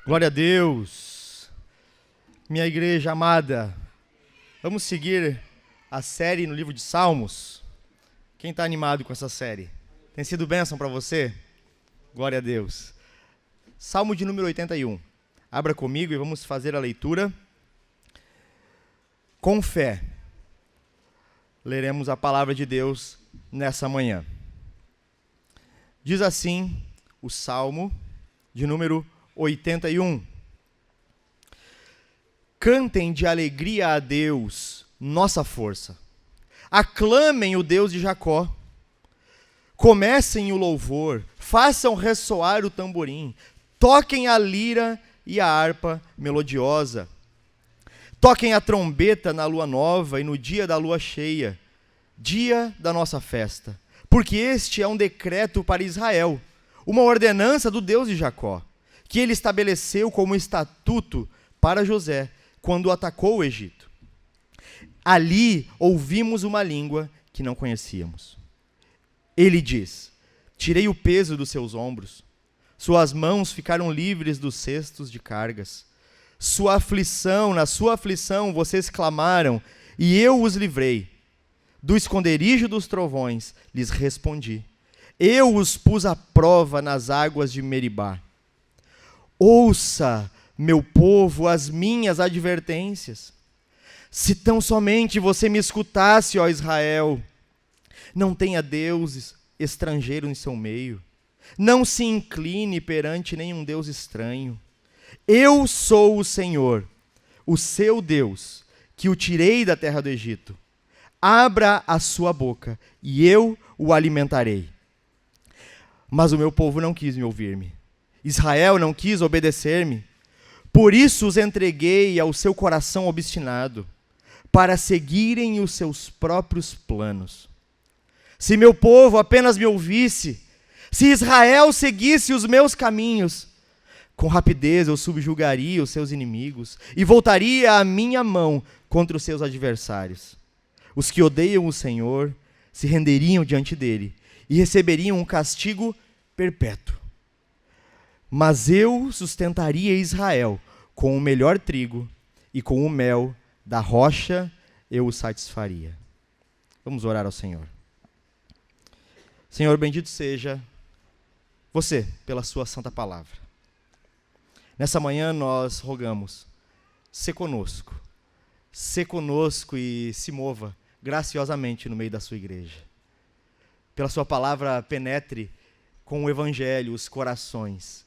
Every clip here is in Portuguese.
Glória a Deus, minha igreja amada. Vamos seguir a série no livro de Salmos. Quem está animado com essa série? Tem sido bênção para você? Glória a Deus. Salmo de número 81. Abra comigo e vamos fazer a leitura. Com fé, leremos a palavra de Deus nessa manhã. Diz assim o Salmo de número 81. Cantem de alegria a Deus, nossa força. Aclamem o Deus de Jacó. Comecem o louvor, façam ressoar o tamborim, toquem a lira e a harpa melodiosa. Toquem a trombeta na lua nova e no dia da lua cheia, dia da nossa festa. Porque este é um decreto para Israel, uma ordenança do Deus de Jacó, que ele estabeleceu como estatuto para José, quando atacou o Egito. Ali ouvimos uma língua que não conhecíamos. Ele diz: tirei o peso dos seus ombros, suas mãos ficaram livres dos cestos de cargas. Na sua aflição vocês clamaram, e eu os livrei. Do esconderijo dos trovões lhes respondi. Eu os pus à prova nas águas de Meribá. Ouça, meu povo, as minhas advertências. Se tão somente você me escutasse, ó Israel. Não tenha deuses estrangeiros em seu meio. Não se incline perante nenhum deus estranho. Eu sou o Senhor, o seu Deus, que o tirei da terra do Egito. Abra a sua boca, e eu o alimentarei. Mas o meu povo não quis me ouvir-me. Israel não quis obedecer-me. Por isso os entreguei ao seu coração obstinado, para seguirem os seus próprios planos. Se meu povo apenas me ouvisse, se Israel seguisse os meus caminhos, com rapidez eu subjugaria os seus inimigos e voltaria a minha mão contra os seus adversários. Os que odeiam o Senhor se renderiam diante dele e receberiam um castigo perpétuo. Mas eu sustentaria Israel com o melhor trigo e com o mel da rocha eu o satisfaria. Vamos orar ao Senhor. Senhor, bendito seja você pela sua santa palavra. Nessa manhã nós rogamos, se conosco e se mova graciosamente no meio da sua igreja. Pela sua palavra penetre com o evangelho os corações,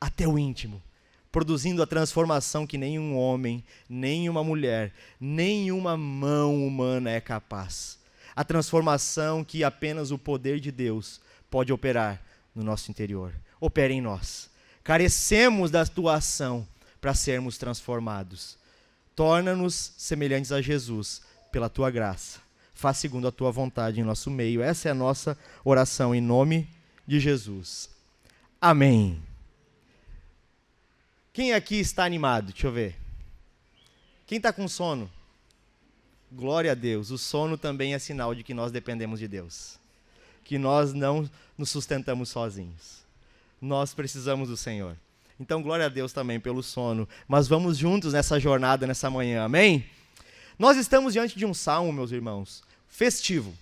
até o íntimo, produzindo a transformação que nenhum homem, nenhuma mulher, nenhuma mão humana é capaz. A transformação que apenas o poder de Deus pode operar no nosso interior. Opera em nós. Carecemos da tua ação para sermos transformados. Torna-nos semelhantes a Jesus pela tua graça. Faz segundo a tua vontade em nosso meio. Essa é a nossa oração em nome de Jesus. Amém. Quem aqui está animado? Deixa eu ver. Quem está com sono? Glória a Deus. O sono também é sinal de que nós dependemos de Deus. Que nós não nos sustentamos sozinhos. Nós precisamos do Senhor. Então, glória a Deus também pelo sono. Mas vamos juntos nessa jornada, nessa manhã. Amém? Nós estamos diante de um salmo, meus irmãos, festivo.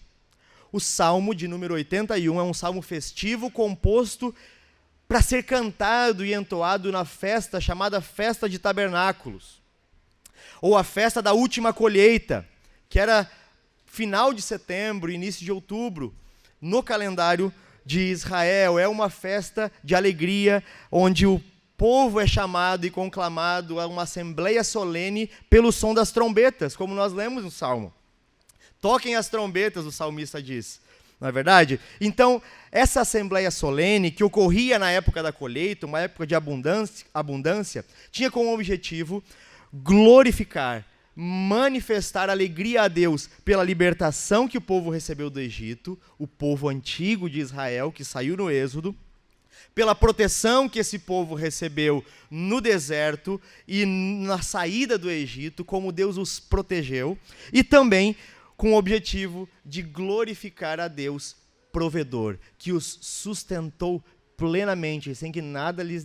O salmo de número 81 é um salmo festivo composto para ser cantado e entoado na festa chamada Festa de Tabernáculos, ou a festa da última colheita, que era final de setembro, início de outubro, no calendário de Israel. É uma festa de alegria, onde o povo é chamado e conclamado a uma assembleia solene pelo som das trombetas, como nós lemos no Salmo. Toquem as trombetas, o salmista diz. Não é verdade? Então, essa assembleia solene, que ocorria na época da colheita, uma época de abundância, tinha como objetivo glorificar, manifestar alegria a Deus pela libertação que o povo recebeu do Egito, o povo antigo de Israel, que saiu no Êxodo, pela proteção que esse povo recebeu no deserto e na saída do Egito, como Deus os protegeu, e também com o objetivo de glorificar a Deus provedor, que os sustentou plenamente, sem que nada lhes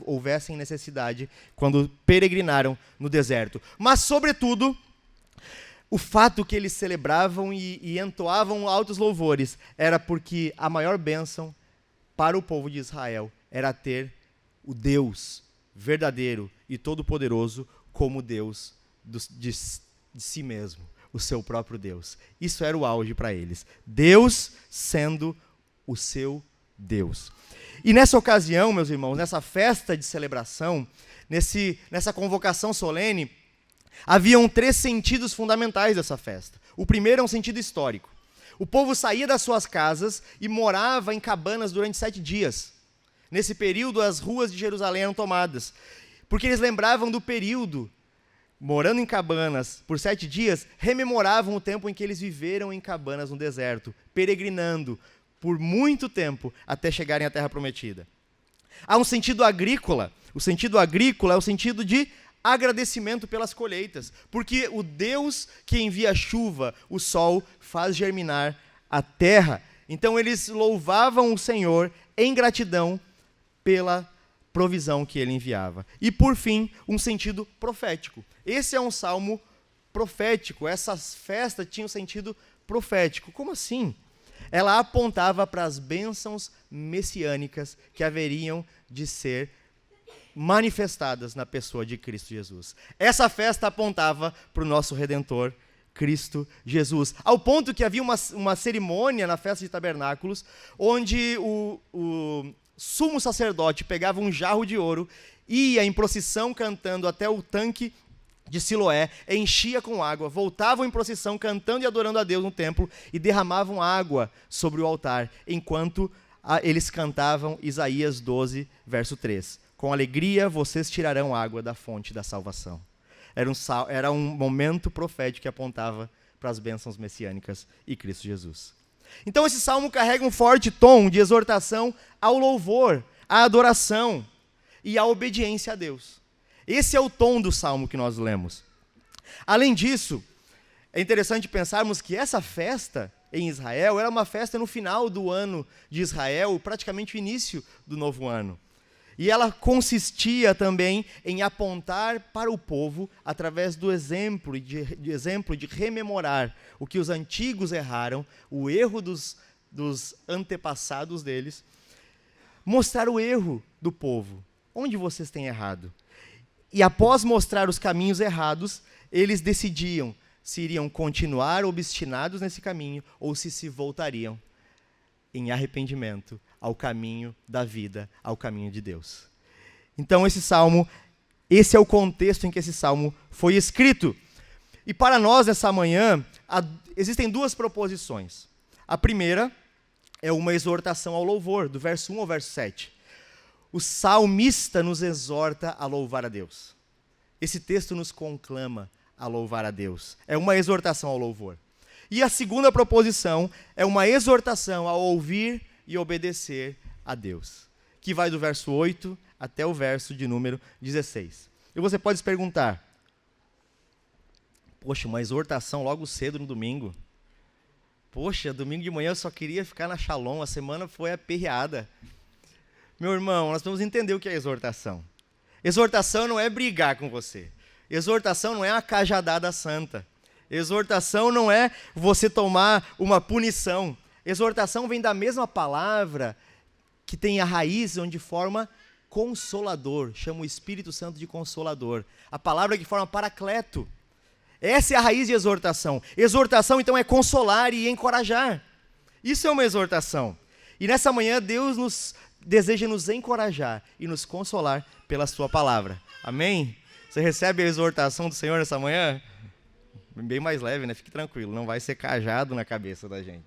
houvessem necessidade, quando peregrinaram no deserto. Mas, sobretudo, o fato que eles celebravam e entoavam altos louvores era porque a maior bênção para o povo de Israel era ter o Deus verdadeiro e todo-poderoso como Deus de si mesmo, o seu próprio Deus. Isso era o auge para eles. Deus sendo o seu Deus. E nessa ocasião, meus irmãos, nessa festa de celebração, nessa convocação solene, haviam 3 sentidos fundamentais dessa festa. O primeiro é um sentido histórico. O povo saía das suas casas e morava em cabanas durante 7 dias. Nesse período, as ruas de Jerusalém eram tomadas, porque eles lembravam do período, morando em cabanas por 7 dias, rememoravam o tempo em que eles viveram em cabanas no deserto, peregrinando por muito tempo até chegarem à Terra Prometida. Há um sentido agrícola. O sentido agrícola é o sentido de agradecimento pelas colheitas, porque o Deus que envia a chuva, o sol, faz germinar a terra. Então eles louvavam o Senhor em gratidão pela provisão que ele enviava. E por fim, um sentido profético. Esse é um salmo profético. Essa festa tinha um sentido profético. Como assim? Ela apontava para as bênçãos messiânicas que haveriam de ser manifestadas na pessoa de Cristo Jesus. Essa festa apontava para o nosso Redentor, Cristo Jesus. Ao ponto que havia uma cerimônia na festa de tabernáculos, onde o sumo sacerdote pegava um jarro de ouro, ia em procissão cantando até o tanque de Siloé, enchia com água, voltavam em procissão cantando e adorando a Deus no templo e derramavam água sobre o altar, enquanto eles cantavam Isaías 12, verso 3. Com alegria vocês tirarão água da fonte da salvação. Era um momento profético que apontava para as bênçãos messiânicas e Cristo Jesus. Então esse salmo carrega um forte tom de exortação ao louvor, à adoração e à obediência a Deus. Esse é o tom do salmo que nós lemos. Além disso, é interessante pensarmos que essa festa em Israel era uma festa no final do ano de Israel, praticamente o início do novo ano. E ela consistia também em apontar para o povo, através do exemplo de rememorar o que os antigos erraram, o erro dos antepassados deles, mostrar o erro do povo. Onde vocês têm errado? E após mostrar os caminhos errados, eles decidiam se iriam continuar obstinados nesse caminho ou se voltariam em arrependimento ao caminho da vida, ao caminho de Deus. Então esse é o contexto em que esse salmo foi escrito. E para nós, nessa manhã, existem 2 proposições. A primeira é uma exortação ao louvor, do verso 1 ao verso 7. O salmista nos exorta a louvar a Deus. Esse texto nos conclama a louvar a Deus. É uma exortação ao louvor. E a segunda proposição é uma exortação a ouvir e obedecer a Deus, que vai do verso 8 até o verso de número 16. E você pode se perguntar, poxa, uma exortação logo cedo no domingo? Poxa, domingo de manhã eu só queria ficar na Shalom, a semana foi aperreada. Meu irmão, nós precisamos entender o que é exortação. Exortação não é brigar com você. Exortação não é uma cajadada santa. Exortação não é você tomar uma punição. Exortação vem da mesma palavra que tem a raiz onde forma consolador. Chama o Espírito Santo de consolador. A palavra que forma paracleto. Essa é a raiz de exortação. Exortação, então, é consolar e encorajar. Isso é uma exortação. E nessa manhã, Deus deseja nos encorajar e nos consolar pela sua palavra. Amém? Você recebe a exortação do Senhor nessa manhã? Bem mais leve, né? Fique tranquilo, não vai ser cajado na cabeça da gente.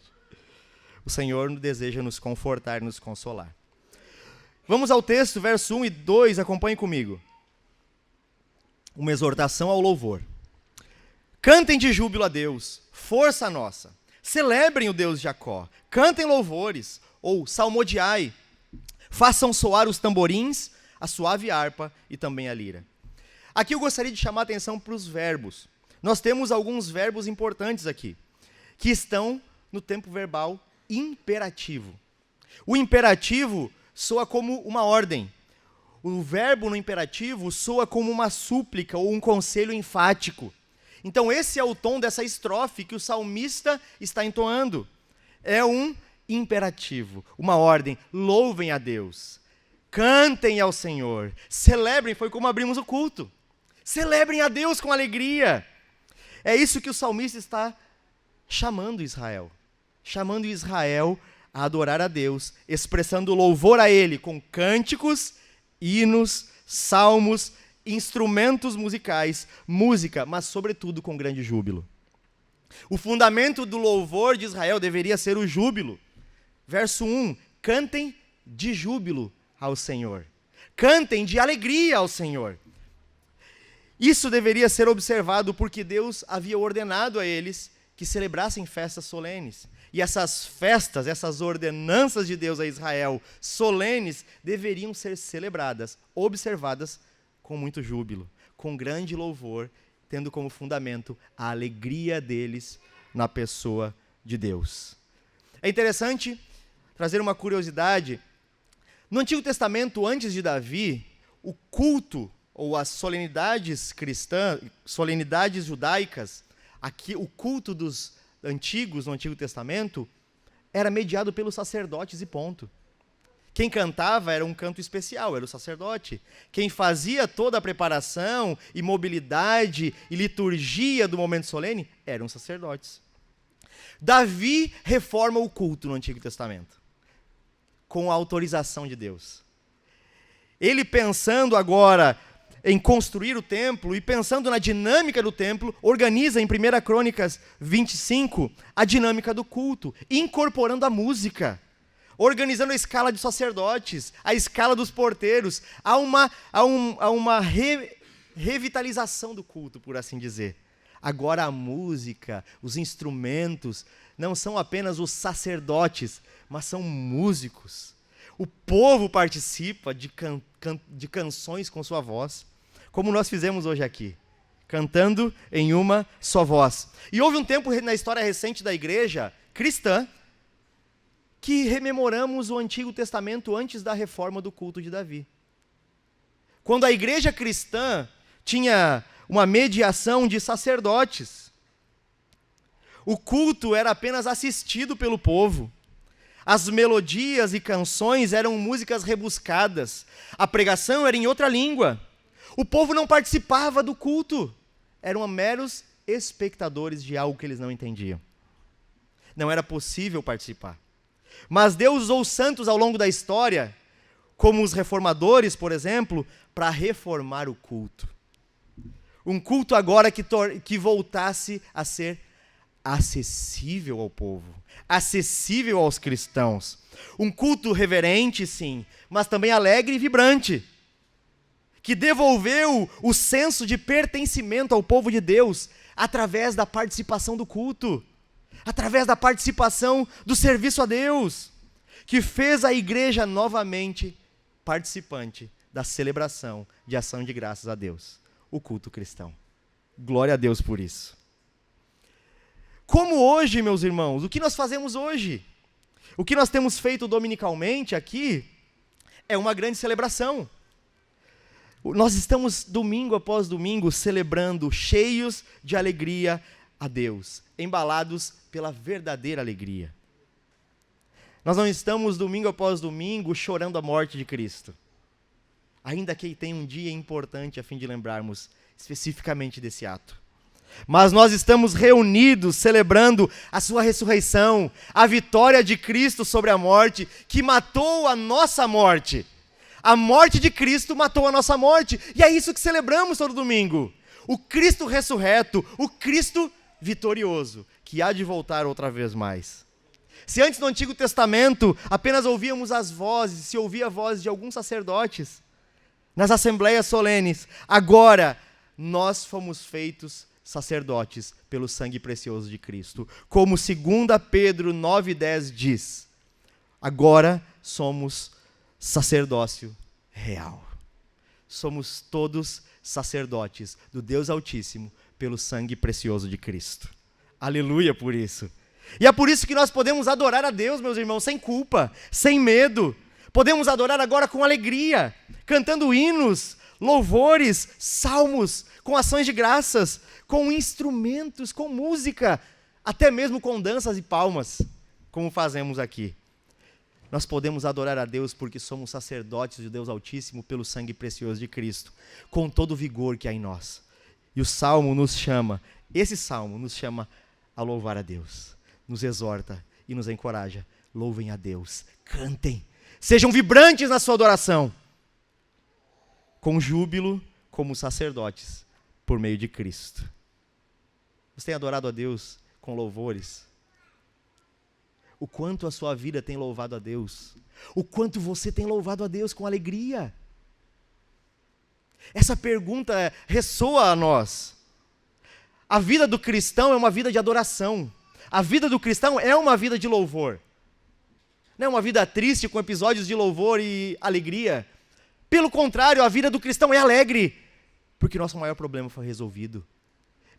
O Senhor deseja nos confortar e nos consolar. Vamos ao texto, verso 1 e 2, acompanhe comigo. Uma exortação ao louvor. Cantem de júbilo a Deus, força nossa. Celebrem o Deus de Jacó. Cantem louvores, ou salmodiai. Façam soar os tamborins, a suave harpa e também a lira. Aqui eu gostaria de chamar a atenção para os verbos. Nós temos alguns verbos importantes aqui, que estão no tempo verbal imperativo. O imperativo soa como uma ordem. O verbo no imperativo soa como uma súplica ou um conselho enfático. Então esse é o tom dessa estrofe que o salmista está entoando. É um imperativo, uma ordem. Louvem a Deus, cantem ao Senhor, celebrem, foi como abrimos o culto. Celebrem a Deus com alegria. É isso que o salmista está chamando Israel a adorar a Deus, expressando louvor a Ele com cânticos, hinos, salmos, instrumentos musicais, música, mas sobretudo com grande júbilo. O fundamento do louvor de Israel deveria ser o júbilo. Verso 1, cantem de júbilo ao Senhor. Cantem de alegria ao Senhor. Isso deveria ser observado porque Deus havia ordenado a eles que celebrassem festas solenes. E essas festas, essas ordenanças de Deus a Israel, solenes, deveriam ser celebradas, observadas com muito júbilo, com grande louvor, tendo como fundamento a alegria deles na pessoa de Deus. É interessante trazer uma curiosidade. No Antigo Testamento, antes de Davi, o culto ou as solenidades cristãs, solenidades judaicas, aqui o culto dos antigos no Antigo Testamento era mediado pelos sacerdotes e ponto. Quem cantava era um canto especial, era o sacerdote. Quem fazia toda a preparação e mobilidade e liturgia do momento solene eram os sacerdotes. Davi reforma o culto no Antigo Testamento, com a autorização de Deus. Ele pensando agora em construir o templo e pensando na dinâmica do templo, organiza em 1 Crônicas 25 a dinâmica do culto, incorporando a música, organizando a escala de sacerdotes, a escala dos porteiros, há uma revitalização do culto, por assim dizer. Agora a música, os instrumentos, não são apenas os sacerdotes, mas são músicos. O povo participa de canções com sua voz, como nós fizemos hoje aqui, cantando em uma só voz. E houve um tempo na história recente da igreja cristã que rememoramos o Antigo Testamento antes da reforma do culto de Davi. Quando a igreja cristã tinha uma mediação de sacerdotes, o culto era apenas assistido pelo povo. As melodias e canções eram músicas rebuscadas. A pregação era em outra língua. O povo não participava do culto. Eram meros espectadores de algo que eles não entendiam. Não era possível participar. Mas Deus usou os santos ao longo da história, como os reformadores, por exemplo, para reformar o culto. Um culto agora que voltasse a ser acessível ao povo, acessível aos cristãos. Um culto reverente, sim, mas também alegre e vibrante, que devolveu o senso de pertencimento ao povo de Deus através da participação do culto, através da participação do serviço a Deus, que fez a igreja novamente participante da celebração de ação de graças a Deus, o culto cristão. Glória a Deus por isso. Como hoje, meus irmãos, o que nós fazemos hoje? O que nós temos feito dominicalmente aqui é uma grande celebração. Nós estamos domingo após domingo celebrando, cheios de alegria a Deus, embalados pela verdadeira alegria. Nós não estamos domingo após domingo chorando a morte de Cristo, ainda que tem um dia importante a fim de lembrarmos especificamente desse ato. Mas nós estamos reunidos celebrando a sua ressurreição, a vitória de Cristo sobre a morte, que matou a nossa morte. A morte de Cristo matou a nossa morte, e é isso que celebramos todo domingo. O Cristo ressurreto, o Cristo vitorioso, que há de voltar outra vez mais. Se antes no Antigo Testamento apenas ouvíamos as vozes, se ouvia a voz de alguns sacerdotes nas assembleias solenes, agora nós fomos feitos sacerdotes pelo sangue precioso de Cristo. Como 2 Pedro 9,10 diz, agora somos sacerdócio real. Somos todos sacerdotes do Deus Altíssimo pelo sangue precioso de Cristo. Aleluia por isso. E é por isso que nós podemos adorar a Deus, meus irmãos, sem culpa, sem medo, Podemos adorar agora com alegria, cantando hinos, louvores, salmos, com ações de graças, com instrumentos, com música, até mesmo com danças e palmas, como fazemos aqui. Nós podemos adorar a Deus porque somos sacerdotes de Deus Altíssimo pelo sangue precioso de Cristo, com todo o vigor que há em nós. E o Salmo nos chama, esse Salmo nos chama a louvar a Deus, nos exorta e nos encoraja. Louvem a Deus, cantem, sejam vibrantes na sua adoração, com júbilo como sacerdotes, por meio de Cristo. Você tem adorado a Deus com louvores? O quanto a sua vida tem louvado a Deus? O quanto você tem louvado a Deus com alegria? Essa pergunta ressoa a nós. A vida do cristão é uma vida de adoração. A vida do cristão é uma vida de louvor. Não é uma vida triste com episódios de louvor e alegria. Pelo contrário, a vida do cristão é alegre, porque nosso maior problema foi resolvido.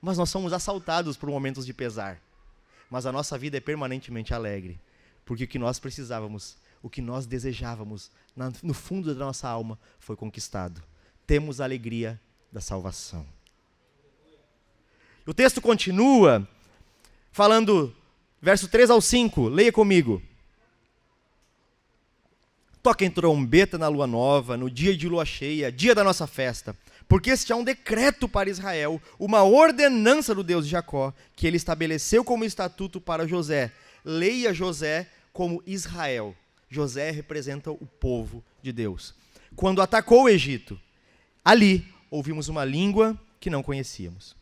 Mas nós somos assaltados por momentos de pesar. Mas a nossa vida é permanentemente alegre, porque o que nós precisávamos, o que nós desejávamos, no fundo da nossa alma, foi conquistado. Temos a alegria da salvação. O texto continua falando, verso 3 ao 5, leia comigo. Toquem trombeta na lua nova, no dia de lua cheia, dia da nossa festa, porque este é um decreto para Israel, uma ordenança do Deus de Jacó, que ele estabeleceu como estatuto para José. Leia José como Israel. José representa o povo de Deus. Quando atacou o Egito, ali ouvimos uma língua que não conhecíamos.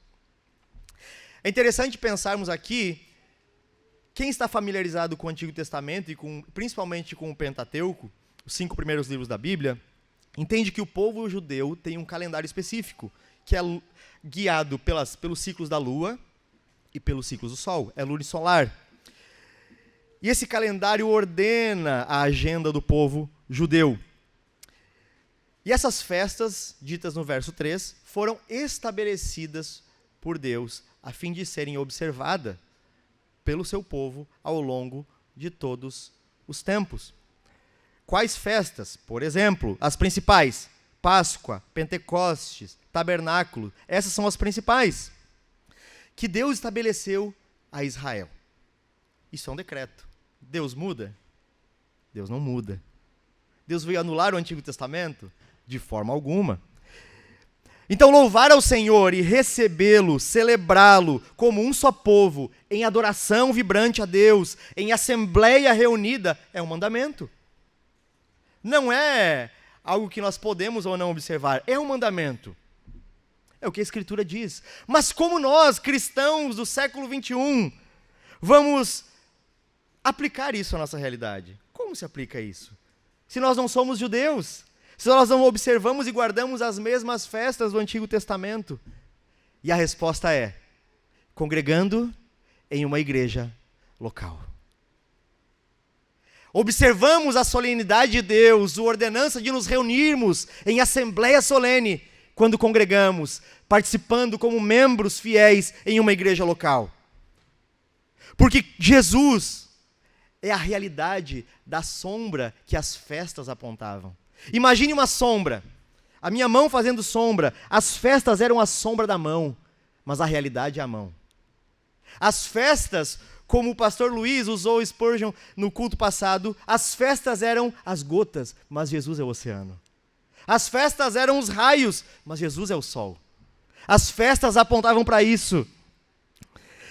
É interessante pensarmos aqui, quem está familiarizado com o Antigo Testamento e principalmente com o Pentateuco, os 5 primeiros livros da Bíblia, entende que o povo judeu tem um calendário específico, que é guiado pelos ciclos da lua e pelos ciclos do sol, é lunisolar. E esse calendário ordena a agenda do povo judeu. E essas festas, ditas no verso 3, foram estabelecidas por Deus, a fim de serem observadas pelo seu povo ao longo de todos os tempos. Quais festas? Por exemplo, as principais: Páscoa, Pentecostes, Tabernáculo. Essas são as principais que Deus estabeleceu a Israel. Isso é um decreto. Deus muda? Deus não muda. Deus veio anular o Antigo Testamento? De forma alguma. Então, louvar ao Senhor e recebê-lo, celebrá-lo como um só povo, em adoração vibrante a Deus, em assembleia reunida, é um mandamento. Não é algo que nós podemos ou não observar, é um mandamento. É o que a Escritura diz. Mas como nós, cristãos do século 21, vamos aplicar isso à nossa realidade? Como se aplica isso? Se nós não somos judeus, se nós não observamos e guardamos as mesmas festas do Antigo Testamento? E a resposta é: congregando em uma igreja local. Observamos a solenidade de Deus, a ordenança de nos reunirmos em assembleia solene, quando congregamos, participando como membros fiéis em uma igreja local. Porque Jesus é a realidade da sombra que as festas apontavam. Imagine uma sombra, a minha mão fazendo sombra. As festas eram a sombra da mão, mas a realidade é a mão. As festas, como o pastor Luiz usou Spurgeon no culto passado, as festas eram as gotas, mas Jesus é o oceano. As festas eram os raios, mas Jesus é o sol. As festas apontavam para isso.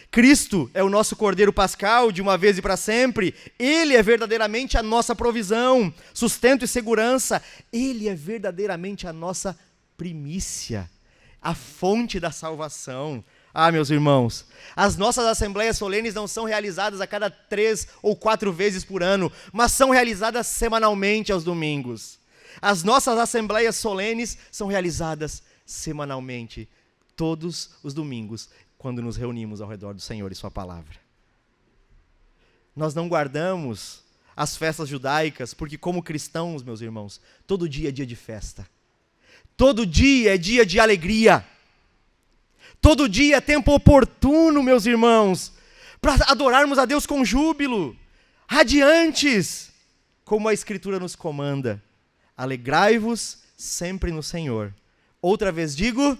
Cristo é o nosso Cordeiro Pascal, de uma vez e para sempre. Ele é verdadeiramente a nossa provisão, sustento e segurança. Ele é verdadeiramente a nossa primícia, a fonte da salvação. Ah, meus irmãos, as nossas assembleias solenes não são realizadas a cada 3 ou 4 vezes por ano, mas são realizadas semanalmente aos domingos. As nossas assembleias solenes são realizadas semanalmente, todos os domingos, quando nos reunimos ao redor do Senhor e sua palavra. Nós não guardamos as festas judaicas, porque como cristãos, meus irmãos, todo dia é dia de festa. Todo dia é dia de alegria. Todo dia é tempo oportuno, meus irmãos, para adorarmos a Deus com júbilo, radiantes. como a Escritura nos comanda: alegrai-vos sempre no Senhor. Outra vez digo,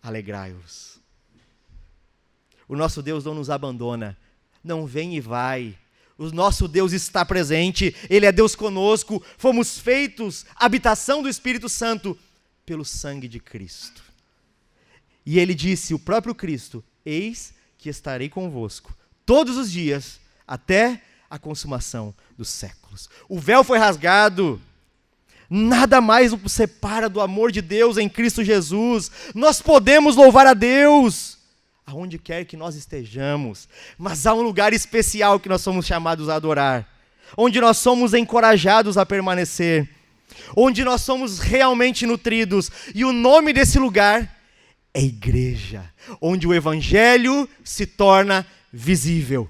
alegrai-vos. O nosso Deus não nos abandona, não vem e vai. O nosso Deus está presente, Ele é Deus conosco, fomos feitos habitação do Espírito Santo pelo sangue de Cristo. E Ele disse, o próprio Cristo: eis que estarei convosco todos os dias, até a consumação dos séculos. O véu foi rasgado, nada mais nos separa do amor de Deus em Cristo Jesus. Nós podemos louvar a Deus aonde quer que nós estejamos, mas há um lugar especial que nós somos chamados a adorar, onde nós somos encorajados a permanecer, onde nós somos realmente nutridos, e o nome desse lugar é igreja, onde o Evangelho se torna visível,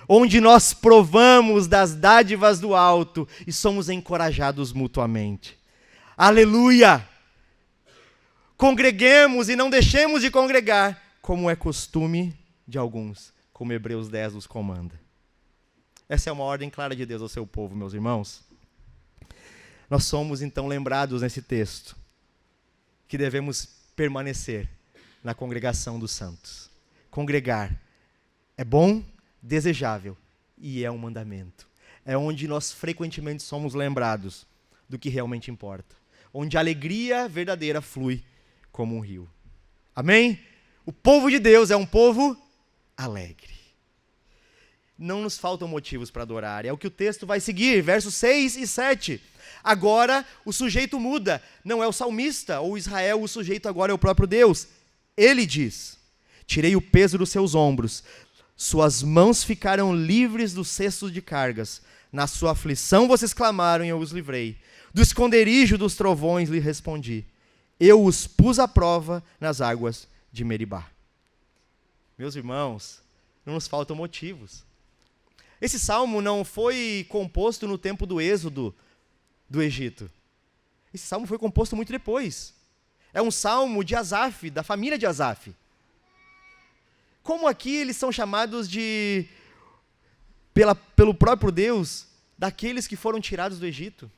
onde nós provamos das dádivas do alto e somos encorajados mutuamente. Aleluia! Congreguemos e não deixemos de congregar, como é costume de alguns, como Hebreus 10 nos comanda. Essa é uma ordem clara de Deus ao seu povo, meus irmãos. Nós somos então lembrados nesse texto que devemos permanecer na congregação dos santos. Congregar é bom, desejável e é um mandamento. É onde nós frequentemente somos lembrados do que realmente importa. Onde a alegria verdadeira flui como um rio. Amém? O povo de Deus é um povo alegre. Não nos faltam motivos para adorar. É o que o texto vai seguir, versos 6 e 7. Agora o sujeito muda. Não é o salmista ou Israel, o sujeito agora é o próprio Deus. Ele diz: tirei o peso dos seus ombros. Suas mãos ficaram livres dos cestos de cargas. Na sua aflição vocês clamaram e eu os livrei. Do esconderijo dos trovões lhe respondi. Eu os pus à prova nas águas de Meribá. Meus irmãos, não nos faltam motivos. Esse salmo não foi composto no tempo do êxodo do Egito. Esse salmo foi composto muito depois. É um salmo de Asaf, da família de Asaf. Como aqui eles são chamados de, pelo próprio Deus, daqueles que foram tirados do Egito?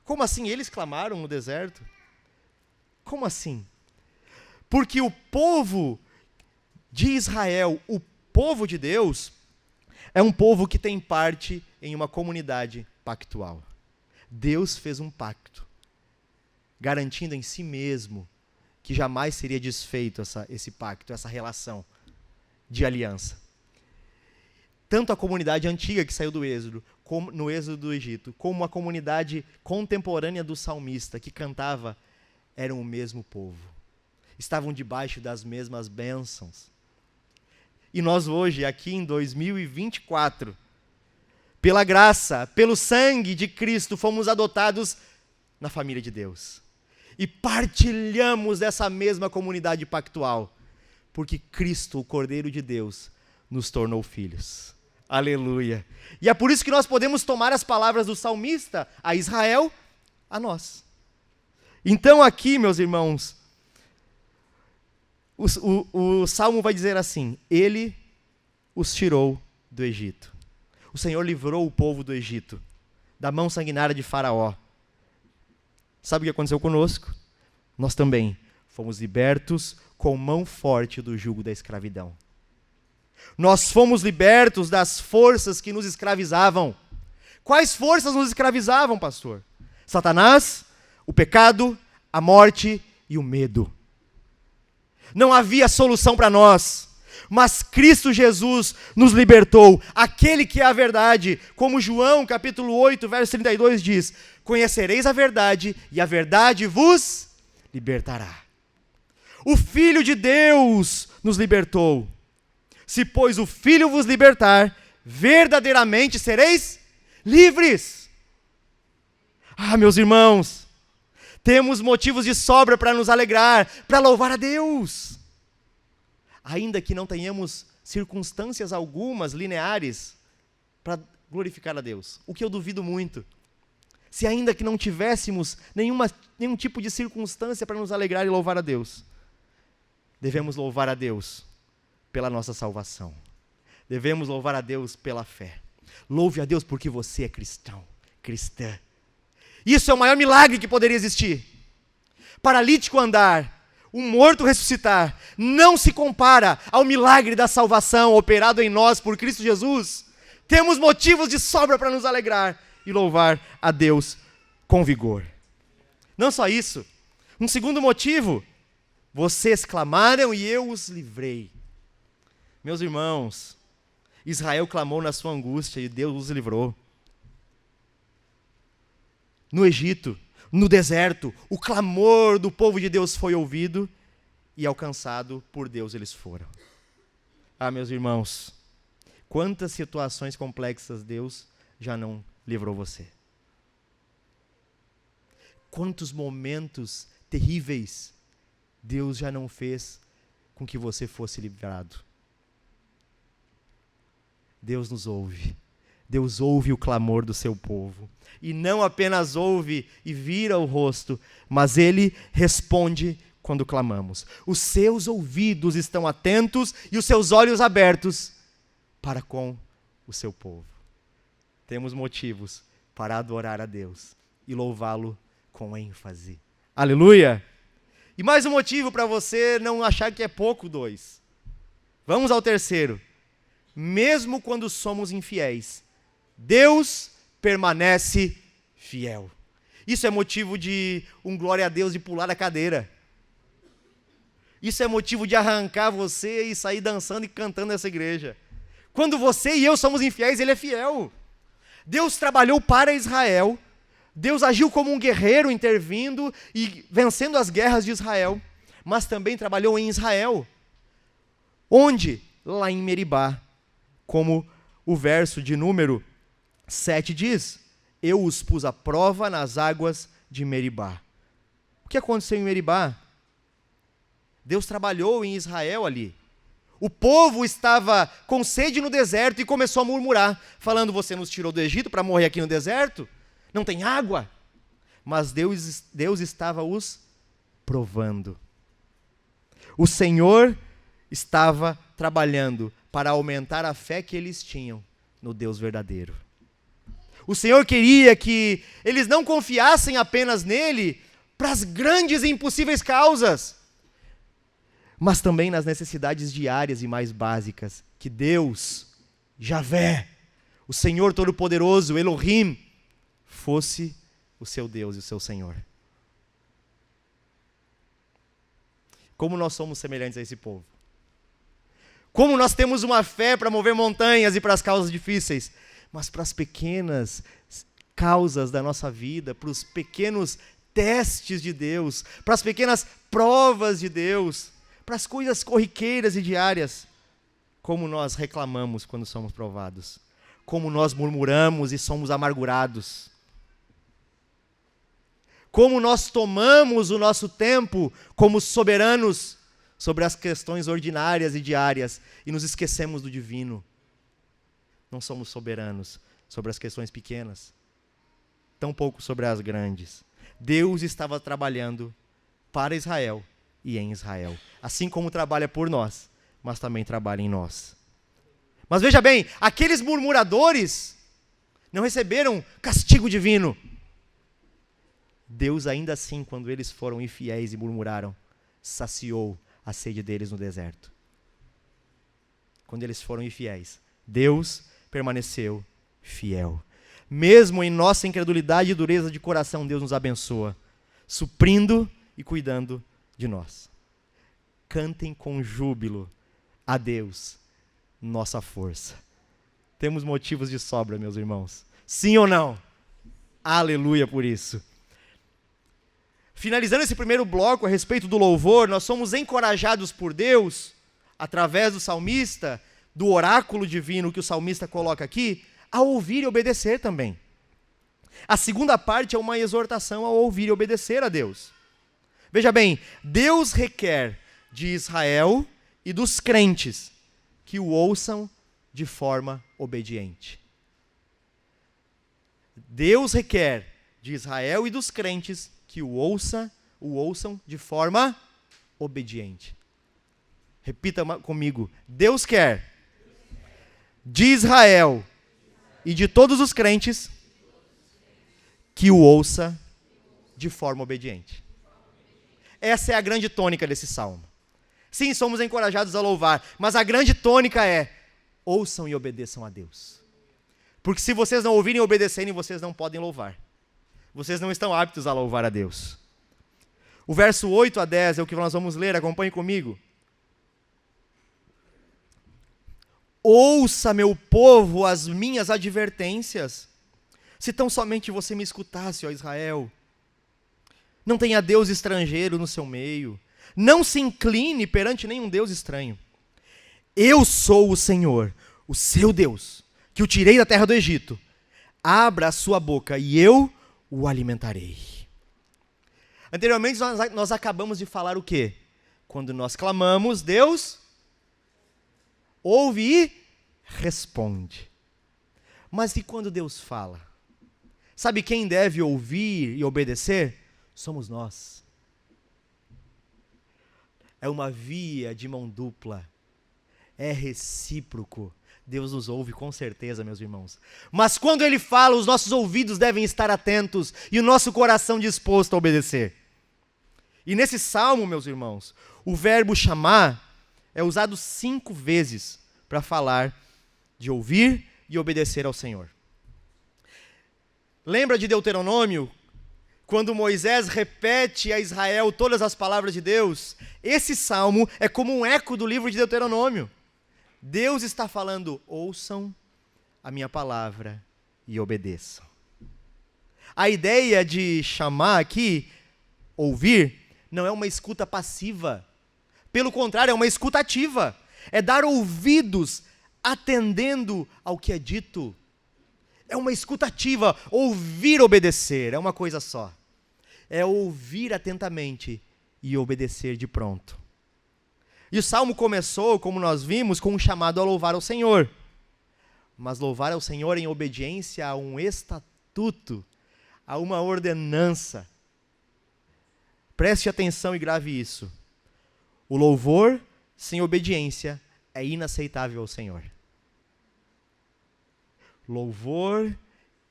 Como assim eles clamaram no deserto? Como assim? Porque o povo de Israel, o povo de Deus, é um povo que tem parte em uma comunidade pactual. Deus fez um pacto, garantindo em si mesmo que jamais seria desfeito esse pacto, essa relação de aliança. Tanto a comunidade antiga que saiu do Êxodo, como no Êxodo do Egito, como a comunidade contemporânea do salmista que cantava, eram o mesmo povo. Estavam debaixo das mesmas bênçãos. E nós hoje, aqui em 2024, pela graça, pelo sangue de Cristo, fomos adotados na família de Deus. E partilhamos dessa mesma comunidade pactual, porque Cristo, o Cordeiro de Deus, nos tornou filhos. Aleluia! E é por isso que nós podemos tomar as palavras do salmista a Israel, a nós. Então aqui, meus irmãos, o Salmo vai dizer assim: Ele os tirou do Egito. O Senhor livrou o povo do Egito, da mão sanguinária de Faraó. Sabe o que aconteceu conosco? Nós também fomos libertos com mão forte do jugo da escravidão. Nós fomos libertos das forças que nos escravizavam. Quais forças nos escravizavam, pastor? Satanás, o pecado, a morte e o medo. Não havia solução para nós, mas Cristo Jesus nos libertou, aquele que é a verdade, como João capítulo 8, verso 32 diz: conhecereis a verdade e a verdade vos libertará. O Filho de Deus nos libertou. Se, pois, o Filho vos libertar, verdadeiramente sereis livres. Ah, meus irmãos, temos motivos de sobra para nos alegrar, para louvar a Deus. Ainda que não tenhamos circunstâncias algumas lineares para glorificar a Deus, o que eu duvido muito. Se ainda que não tivéssemos nenhum tipo de circunstância para nos alegrar e louvar a Deus, devemos louvar a Deus pela nossa salvação. Devemos louvar a Deus pela fé. Louve a Deus porque você é cristão. cristã. Isso é o maior milagre que poderia existir. Paralítico andar, um morto ressuscitar, não se compara ao milagre da salvação operado em nós por Cristo Jesus. Temos motivos de sobra para nos alegrar e louvar a Deus com vigor. Não só isso, um segundo motivo: vocês clamaram e eu os livrei. Meus irmãos, Israel clamou na sua angústia e Deus os livrou. No Egito, no deserto, o clamor do povo de Deus foi ouvido e alcançado por Deus eles foram. Ah, meus irmãos, quantas situações complexas Deus já não livrou você? Quantos momentos terríveis Deus já não fez com que você fosse livrado? Deus nos ouve. Deus ouve o clamor do seu povo. E não apenas ouve e vira o rosto, mas Ele responde quando clamamos. Os seus ouvidos estão atentos e os seus olhos abertos para com o seu povo. Temos motivos para adorar a Deus e louvá-lo com ênfase. Aleluia! E mais um motivo para você não achar que é pouco, 2. Vamos ao terceiro. Mesmo quando somos infiéis, Deus permanece fiel. Isso é motivo de um glória a Deus de pular da cadeira. Isso é motivo de arrancar você e sair dançando e cantando nessa igreja. Quando você e eu somos infiéis, Ele é fiel. Deus trabalhou para Israel. Deus agiu como um guerreiro intervindo e vencendo as guerras de Israel. Mas também trabalhou em Israel. Onde? Lá em Meribá. Como o verso de número 7 diz: eu os pus à prova nas águas de Meribá. O que aconteceu em Meribá? Deus trabalhou em Israel ali. O povo estava com sede no deserto e começou a murmurar, falando: você nos tirou do Egito para morrer aqui no deserto? Não tem água? Mas Deus estava os provando. O Senhor estava trabalhando para aumentar a fé que eles tinham no Deus verdadeiro. O Senhor queria que eles não confiassem apenas nele para as grandes e impossíveis causas, mas também nas necessidades diárias e mais básicas, que Deus, Javé, o Senhor Todo-Poderoso, Elohim, fosse o seu Deus e o seu Senhor. Como nós somos semelhantes a esse povo. Como nós temos uma fé para mover montanhas e para as causas difíceis, mas para as pequenas causas da nossa vida, para os pequenos testes de Deus, para as pequenas provas de Deus, para as coisas corriqueiras e diárias, como nós reclamamos quando somos provados, como nós murmuramos e somos amargurados, como nós tomamos o nosso tempo como soberanos sobre as questões ordinárias e diárias e nos esquecemos do divino. Não somos soberanos sobre as questões pequenas, tampouco sobre as grandes. Deus estava trabalhando para Israel e em Israel, assim como trabalha por nós, mas também trabalha em nós. Mas veja bem, aqueles murmuradores não receberam castigo divino. Deus ainda assim, quando eles foram infiéis e murmuraram, saciou a sede deles no deserto. Quando eles foram infiéis, Deus permaneceu fiel. Mesmo em nossa incredulidade e dureza de coração, Deus nos abençoa, suprindo e cuidando de nós. Cantem com júbilo a Deus, nossa força. Temos motivos de sobra, meus irmãos. Sim ou não? Aleluia por isso. Finalizando esse primeiro bloco a respeito do louvor, nós somos encorajados por Deus, através do salmista, do oráculo divino que o salmista coloca aqui, a ouvir e obedecer também. A segunda parte é uma exortação a ouvir e obedecer a Deus. Veja bem, Deus requer de Israel e dos crentes que o ouçam de forma obediente. Deus requer de Israel e dos crentes que o ouçam de forma obediente. Repita comigo. Deus quer de Israel e de todos os crentes que o ouça de forma obediente. Essa é a grande tônica desse salmo. Sim, somos encorajados a louvar, mas a grande tônica é: ouçam e obedeçam a Deus. Porque se vocês não ouvirem e obedecerem, vocês não podem louvar. Vocês não estão aptos a louvar a Deus. O verso 8 a 10 é o que nós vamos ler, acompanhe comigo. Ouça, meu povo, as minhas advertências. Se tão somente você me escutasse, ó Israel. Não tenha Deus estrangeiro no seu meio. Não se incline perante nenhum Deus estranho. Eu sou o Senhor, o seu Deus, que o tirei da terra do Egito. Abra a sua boca e eu o alimentarei. Anteriormente nós acabamos de falar o quê? Quando nós clamamos, Deus ouve e responde. Mas e quando Deus fala? Sabe quem deve ouvir e obedecer? Somos nós. É uma via de mão dupla. É recíproco. Deus nos ouve com certeza, meus irmãos. Mas quando Ele fala, os nossos ouvidos devem estar atentos e o nosso coração disposto a obedecer. E nesse salmo, meus irmãos, o verbo chamar é usado 5 vezes para falar de ouvir e obedecer ao Senhor. Lembra de Deuteronômio? Quando Moisés repete a Israel todas as palavras de Deus, esse salmo é como um eco do livro de Deuteronômio. Deus está falando: ouçam a minha palavra e obedeçam. A ideia de chamar aqui, ouvir, não é uma escuta passiva. Pelo contrário, é uma escuta ativa. É dar ouvidos atendendo ao que é dito. É uma escuta ativa. Ouvir, obedecer, é uma coisa só. É ouvir atentamente e obedecer de pronto. E o salmo começou, como nós vimos, com um chamado a louvar ao Senhor. Mas louvar ao Senhor em obediência a um estatuto, a uma ordenança. Preste atenção e grave isso. O louvor sem obediência é inaceitável ao Senhor. Louvor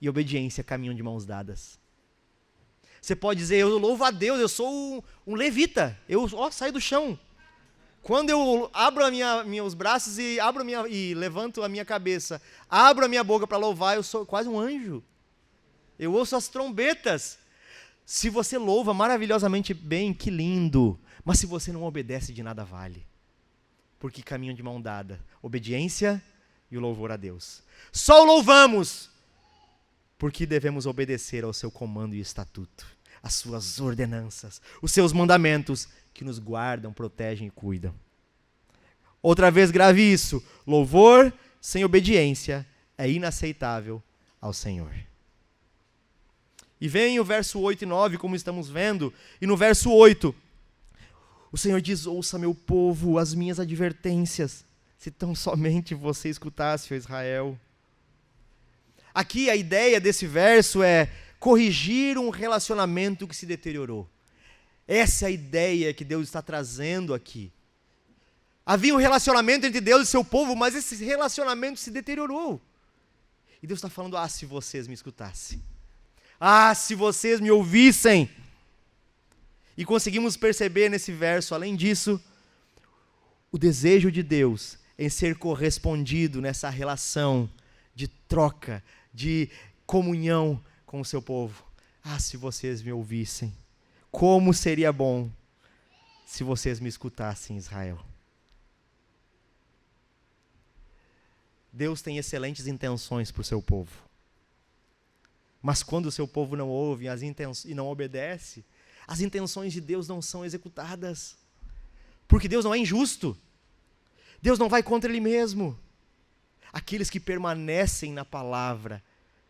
e obediência caminham de mãos dadas. Você pode dizer: eu louvo a Deus, eu sou um levita, eu saio do chão. Quando eu abro meus braços e levanto a minha cabeça, abro a minha boca para louvar, eu sou quase um anjo. Eu ouço as trombetas. Se você louva maravilhosamente bem, que lindo. Mas se você não obedece, de nada vale. Porque caminham de mão dada. Obediência e o louvor a Deus. Só o louvamos porque devemos obedecer ao seu comando e estatuto, às suas ordenanças, os seus mandamentos que nos guardam, protegem e cuidam. Outra vez grave isso. Louvor sem obediência é inaceitável ao Senhor. E vem o verso 8 e 9, como estamos vendo, e no verso 8, o Senhor diz: ouça, meu povo, as minhas advertências, se tão somente você escutasse, ó Israel. Aqui a ideia desse verso é corrigir um relacionamento que se deteriorou. Essa é a ideia que Deus está trazendo aqui. Havia um relacionamento entre Deus e seu povo, mas esse relacionamento se deteriorou. E Deus está falando: se vocês me escutassem. Se vocês me ouvissem. E conseguimos perceber nesse verso, além disso, o desejo de Deus em ser correspondido nessa relação de troca, de comunhão com o seu povo. Se vocês me ouvissem. Como seria bom se vocês me escutassem, Israel. Deus tem excelentes intenções para o seu povo. Mas quando o seu povo não ouve e não obedece, as intenções de Deus não são executadas. Porque Deus não é injusto. Deus não vai contra Ele mesmo. Aqueles que permanecem na palavra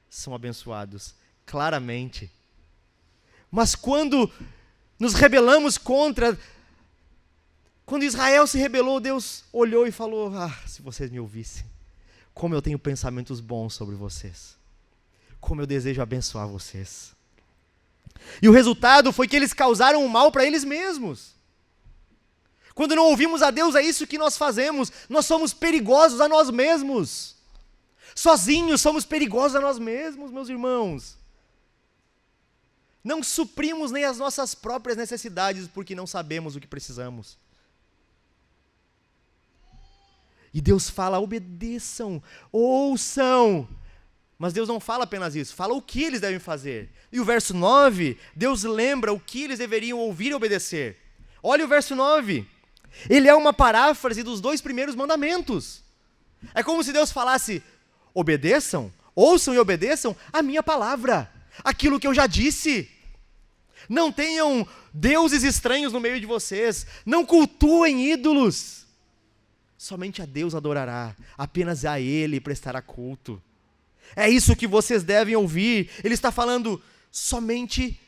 são abençoados, claramente. Mas quando nos rebelamos contra, quando Israel se rebelou, Deus olhou e falou: se vocês me ouvissem, como eu tenho pensamentos bons sobre vocês, como eu desejo abençoar vocês. E o resultado foi que eles causaram o mal para eles mesmos. Quando não ouvimos a Deus, é isso que nós fazemos. Nós somos perigosos a nós mesmos. Sozinhos somos perigosos a nós mesmos, meus irmãos. Não suprimos nem as nossas próprias necessidades porque não sabemos o que precisamos. E Deus fala: obedeçam, ouçam. Mas Deus não fala apenas isso, fala o que eles devem fazer. E o verso 9, Deus lembra o que eles deveriam ouvir e obedecer. Olha o verso 9. Ele é uma paráfrase dos 2 primeiros mandamentos. É como se Deus falasse: obedeçam, ouçam e obedeçam a minha palavra, aquilo que eu já disse. Não tenham deuses estranhos no meio de vocês, não cultuem ídolos. Somente a Deus adorará, apenas a Ele prestará culto. É isso que vocês devem ouvir. Ele está falando: somente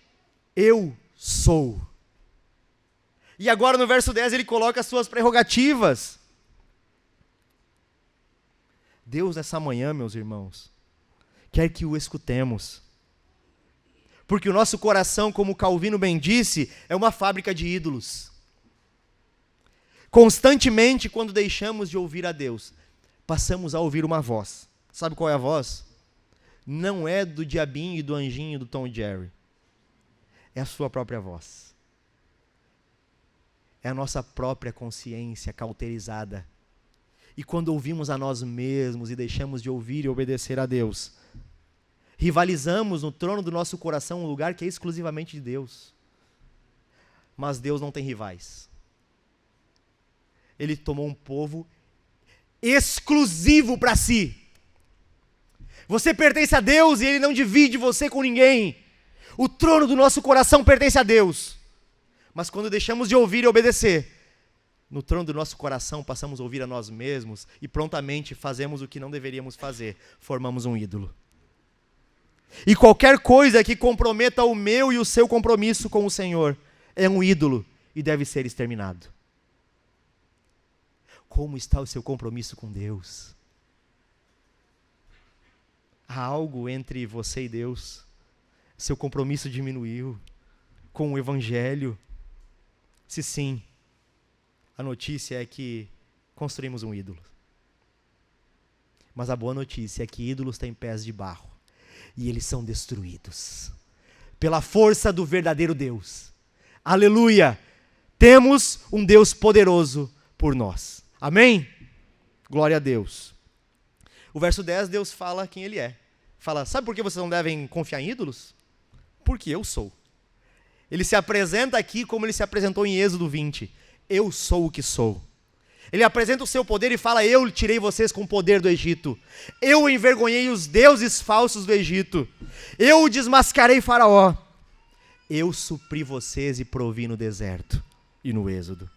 eu sou. E agora no verso 10 ele coloca as suas prerrogativas. Deus nessa manhã, meus irmãos, quer que o escutemos. Porque o nosso coração, como Calvino bem disse, é uma fábrica de ídolos. Constantemente, quando deixamos de ouvir a Deus, passamos a ouvir uma voz. Sabe qual é a voz? Não é do diabinho e do anjinho do Tom e Jerry. É a sua própria voz. É a nossa própria consciência cauterizada. E quando ouvimos a nós mesmos e deixamos de ouvir e obedecer a Deus, rivalizamos no trono do nosso coração um lugar que é exclusivamente de Deus. Mas Deus não tem rivais. Ele tomou um povo exclusivo para si. Você pertence a Deus e Ele não divide você com ninguém. O trono do nosso coração pertence a Deus. Mas quando deixamos de ouvir e obedecer, no trono do nosso coração passamos a ouvir a nós mesmos e prontamente fazemos o que não deveríamos fazer, formamos um ídolo. E qualquer coisa que comprometa o meu e o seu compromisso com o Senhor é um ídolo e deve ser exterminado. Como está o seu compromisso com Deus? Há algo entre você e Deus? Seu compromisso diminuiu com o Evangelho? Se sim, a notícia é que construímos um ídolo. Mas a boa notícia é que ídolos têm pés de barro e eles são destruídos pela força do verdadeiro Deus. Aleluia! Temos um Deus poderoso por nós. Amém? Glória a Deus. O verso 10, Deus fala quem Ele é. Fala: sabe por que vocês não devem confiar em ídolos? Porque eu sou. Ele se apresenta aqui como Ele se apresentou em Êxodo 20. Eu sou o que sou. Ele apresenta o seu poder e fala: eu tirei vocês com o poder do Egito. Eu envergonhei os deuses falsos do Egito. Eu desmascarei Faraó. Eu supri vocês e provi no deserto e no Êxodo.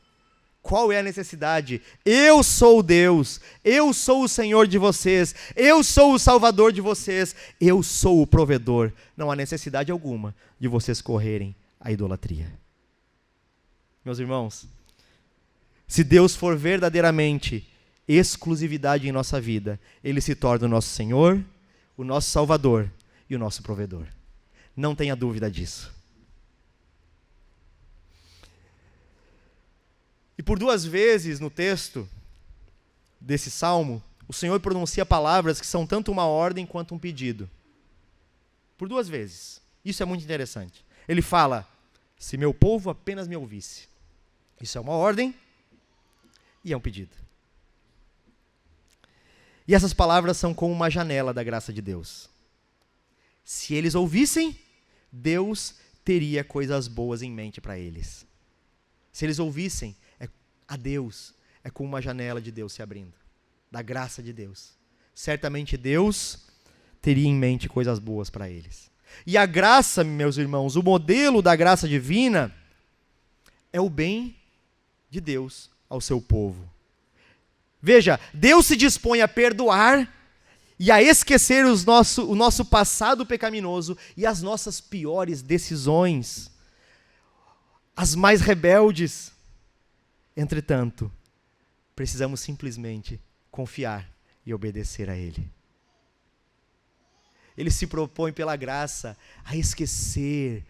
Qual é a necessidade? Eu sou Deus, eu sou o Senhor de vocês, eu sou o Salvador de vocês, eu sou o provedor. Não há necessidade alguma de vocês correrem à idolatria. Meus irmãos, se Deus for verdadeiramente exclusividade em nossa vida, Ele se torna o nosso Senhor, o nosso Salvador e o nosso provedor. Não tenha dúvida disso. E por 2 vezes no texto desse salmo, o Senhor pronuncia palavras que são tanto uma ordem quanto um pedido. Por 2 vezes. Isso é muito interessante. Ele fala: se meu povo apenas me ouvisse. Isso é uma ordem e é um pedido. E essas palavras são como uma janela da graça de Deus. Se eles ouvissem, Deus teria coisas boas em mente para eles. Se eles ouvissem, a Deus é como uma janela de Deus se abrindo, da graça de Deus. Certamente Deus teria em mente coisas boas para eles. E a graça, meus irmãos, o modelo da graça divina é o bem de Deus ao seu povo. Veja, Deus se dispõe a perdoar e a esquecer o nosso passado pecaminoso e as nossas piores decisões, as mais rebeldes. Entretanto, precisamos simplesmente confiar e obedecer a Ele. Ele se propõe pela graça a esquecer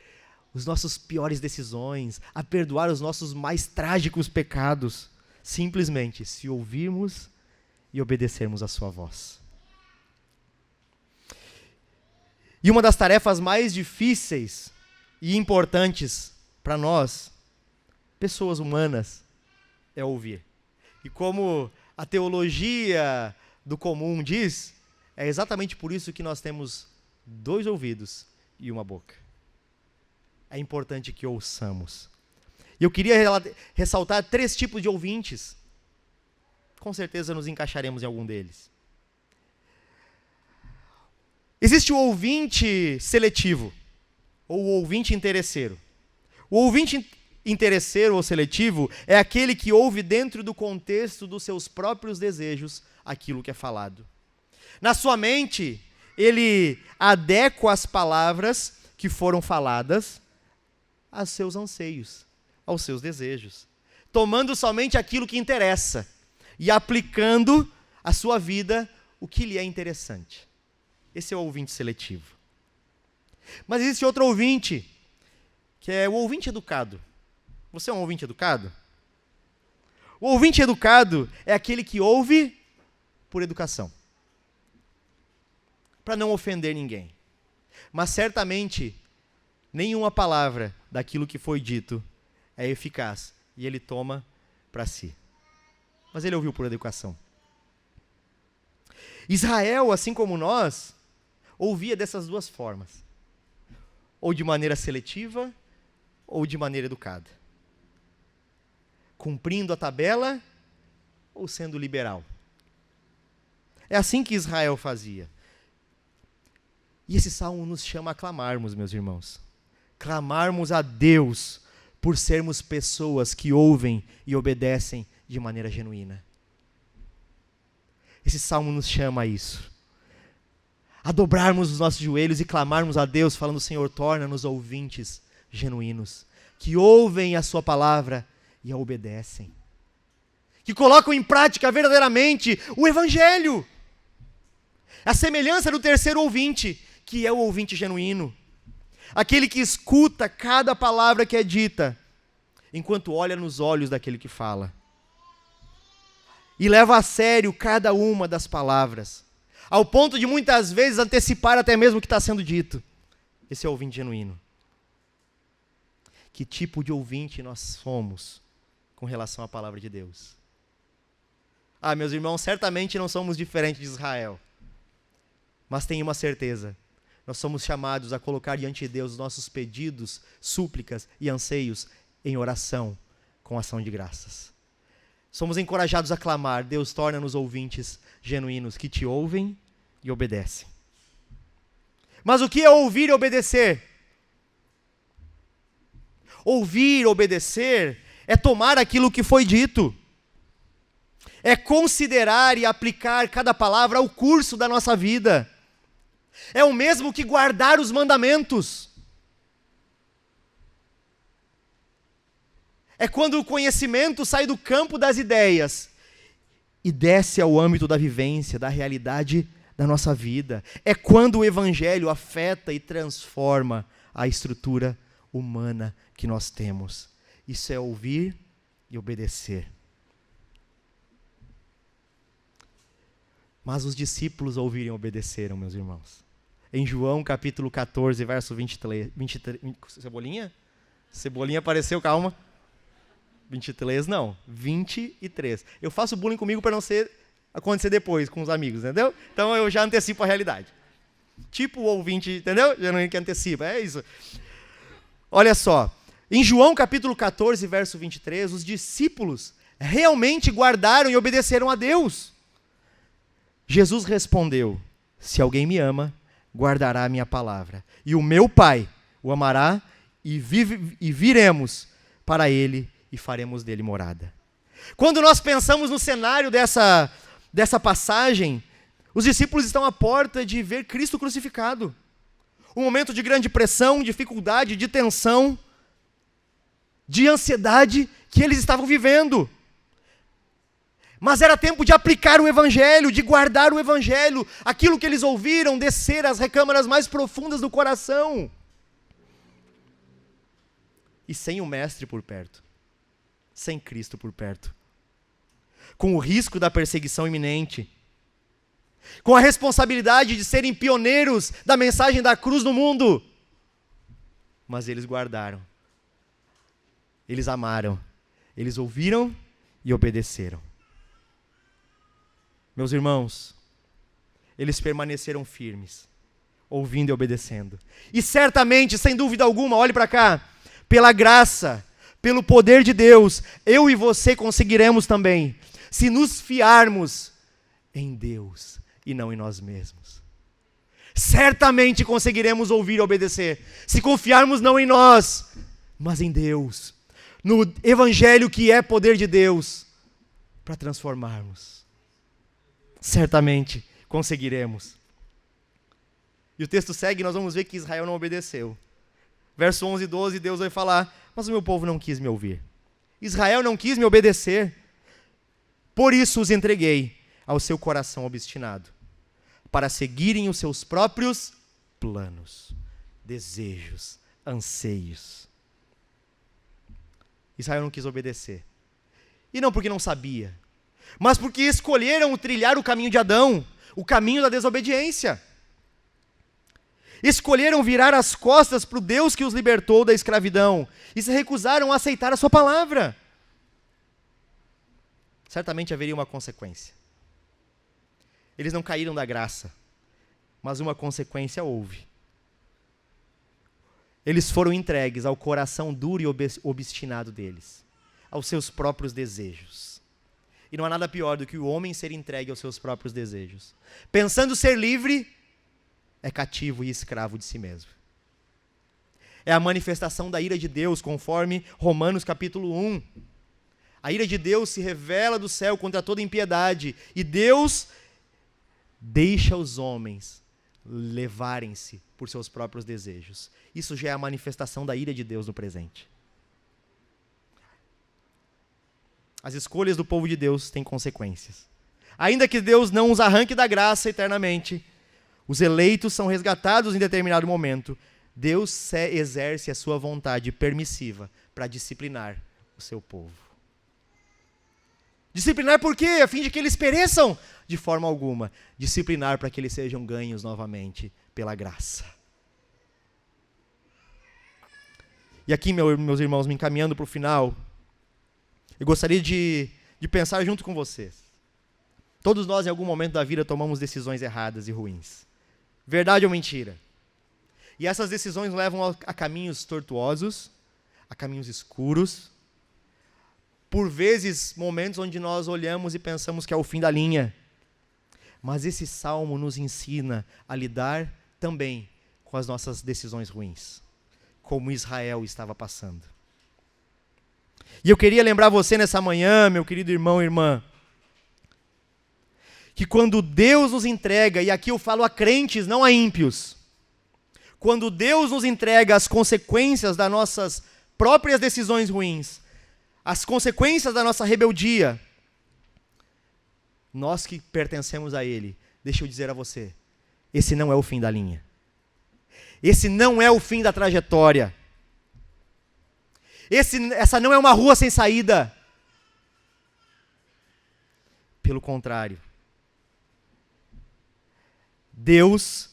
as nossas piores decisões, a perdoar os nossos mais trágicos pecados, simplesmente se ouvirmos e obedecermos a sua voz. E uma das tarefas mais difíceis e importantes para nós, pessoas humanas, é ouvir. E como a teologia do comum diz, é exatamente por isso que nós temos 2 ouvidos e uma boca. É importante que ouçamos. E eu queria ressaltar 3 tipos de ouvintes. Com certeza nos encaixaremos em algum deles. Existe o ouvinte seletivo, ou o ouvinte interesseiro. O ouvinte interesseiro ou seletivo é aquele que ouve dentro do contexto dos seus próprios desejos aquilo que é falado. Na sua mente, ele adequa as palavras que foram faladas aos seus anseios, aos seus desejos, tomando somente aquilo que interessa e aplicando à sua vida o que lhe é interessante. Esse é o ouvinte seletivo. Mas existe outro ouvinte, que é o ouvinte educado. Você é um ouvinte educado? O ouvinte educado é aquele que ouve por educação, para não ofender ninguém. Mas certamente, nenhuma palavra daquilo que foi dito é eficaz e ele toma para si. Mas ele ouviu por educação. Israel, assim como nós, ouvia dessas 2 formas. Ou de maneira seletiva, ou de maneira educada. Cumprindo a tabela, ou sendo liberal. É assim que Israel fazia. E esse salmo nos chama a clamarmos, meus irmãos. Clamarmos a Deus por sermos pessoas que ouvem e obedecem de maneira genuína. Esse salmo nos chama a isso. A dobrarmos os nossos joelhos e clamarmos a Deus, falando: Senhor, torna-nos ouvintes genuínos, que ouvem a sua palavra e a obedecem. Que colocam em prática verdadeiramente o Evangelho. A semelhança do terceiro ouvinte, que é o ouvinte genuíno. Aquele que escuta cada palavra que é dita, enquanto olha nos olhos daquele que fala. E leva a sério cada uma das palavras, ao ponto de muitas vezes antecipar até mesmo o que está sendo dito. Esse é o ouvinte genuíno. Que tipo de ouvinte nós somos com relação à palavra de Deus? Meus irmãos, certamente não somos diferentes de Israel. Mas tenho uma certeza. Nós somos chamados a colocar diante de Deus os nossos pedidos, súplicas e anseios em oração, com ação de graças. Somos encorajados a clamar: Deus, torna-nos ouvintes genuínos que te ouvem e obedecem. Mas o que é ouvir e obedecer? Ouvir e obedecer é tomar aquilo que foi dito. É considerar e aplicar cada palavra ao curso da nossa vida. É o mesmo que guardar os mandamentos. É quando o conhecimento sai do campo das ideias e desce ao âmbito da vivência, da realidade da nossa vida. É quando o Evangelho afeta e transforma a estrutura humana que nós temos. Isso é ouvir e obedecer. Mas os discípulos ouviram e obedeceram, meus irmãos. Em João capítulo 14, verso 23. Cebolinha? Cebolinha apareceu, calma. 23 não, 23. Eu faço bullying comigo para não acontecer depois com os amigos, entendeu? Então eu já antecipo a realidade. Tipo o ouvinte, entendeu? Já não que antecipa, é isso. Olha só, em João capítulo 14, verso 23, os discípulos realmente guardaram e obedeceram a Deus. Jesus respondeu: se alguém me ama, guardará a minha palavra, e o meu Pai o amará, e viremos para ele e faremos dele morada. Quando nós pensamos no cenário dessa passagem, os discípulos estão à porta de ver Cristo crucificado. Um momento de grande pressão, dificuldade, de tensão, de ansiedade que eles estavam vivendo. Mas era tempo de aplicar o Evangelho, de guardar o Evangelho, aquilo que eles ouviram descer às recâmaras mais profundas do coração. E sem o Mestre por perto, sem Cristo por perto, com o risco da perseguição iminente, com a responsabilidade de serem pioneiros da mensagem da cruz no mundo. mas eles guardaram. Eles amaram. Eles ouviram e obedeceram. Meus irmãos, eles permaneceram firmes, ouvindo e obedecendo. E certamente, sem dúvida alguma, olhe para cá, pela graça, pelo poder de Deus, eu e você conseguiremos também, se nos fiarmos em Deus e não em nós mesmos. Certamente conseguiremos ouvir e obedecer, se confiarmos não em nós, mas em Deus, no Evangelho que é poder de Deus, para transformarmos. Certamente conseguiremos. E o texto segue, nós vamos ver que Israel não obedeceu. Verso 11 e 12, Deus vai falar, mas o meu povo não quis me ouvir. Israel não quis me obedecer. Por isso os entreguei ao seu coração obstinado, para seguirem os seus próprios planos, desejos, anseios. Israel não quis obedecer. E não porque não sabia, mas porque escolheram trilhar o caminho de Adão, o caminho da desobediência. Escolheram virar as costas para o Deus que os libertou da escravidão e se recusaram a aceitar a sua palavra. Certamente haveria uma consequência. Eles não caíram da graça, mas uma consequência houve. Eles foram entregues ao coração duro e obstinado deles, aos seus próprios desejos. E não há nada pior do que o homem ser entregue aos seus próprios desejos. Pensando ser livre, é cativo e escravo de si mesmo. É a manifestação da ira de Deus, conforme Romanos capítulo 1. A ira de Deus se revela do céu contra toda impiedade, e Deus deixa os homens levarem-se por seus próprios desejos. Isso já é a manifestação da ira de Deus no presente. As escolhas do povo de Deus têm consequências. Ainda que Deus não os arranque da graça eternamente, os eleitos são resgatados em determinado momento. Deus exerce a sua vontade permissiva para disciplinar o seu povo. Disciplinar por quê? A fim de que eles pereçam? De forma alguma. Disciplinar para que eles sejam ganhos novamente pela graça. E aqui, meus irmãos, me encaminhando para o final, eu gostaria de pensar junto com vocês. Todos nós, em algum momento da vida, tomamos decisões erradas e ruins. Verdade ou mentira? E essas decisões levam a caminhos tortuosos, a caminhos escuros, por vezes momentos onde nós olhamos e pensamos que é o fim da linha. Mas esse salmo nos ensina a lidar também com as nossas decisões ruins, como Israel estava passando. E eu queria lembrar você nessa manhã, meu querido irmão e irmã, que quando Deus nos entrega, e aqui eu falo a crentes, não a ímpios, quando Deus nos entrega as consequências das nossas próprias decisões ruins, as consequências da nossa rebeldia, nós que pertencemos a Ele, deixa eu dizer a você, esse não é o fim da linha. Esse não é o fim da trajetória. Essa não é uma rua sem saída. Pelo contrário. Deus,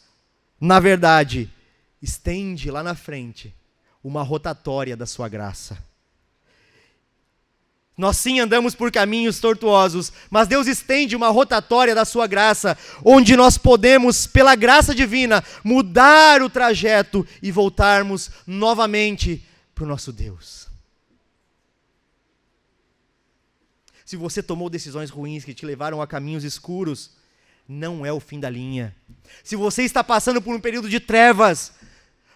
na verdade, estende lá na frente uma rotatória da sua graça. Nós sim andamos por caminhos tortuosos, mas Deus estende uma rotatória da sua graça, onde nós podemos, pela graça divina, mudar o trajeto e voltarmos novamente para o nosso Deus. Se você tomou decisões ruins que te levaram a caminhos escuros, não é o fim da linha. Se você está passando por um período de trevas,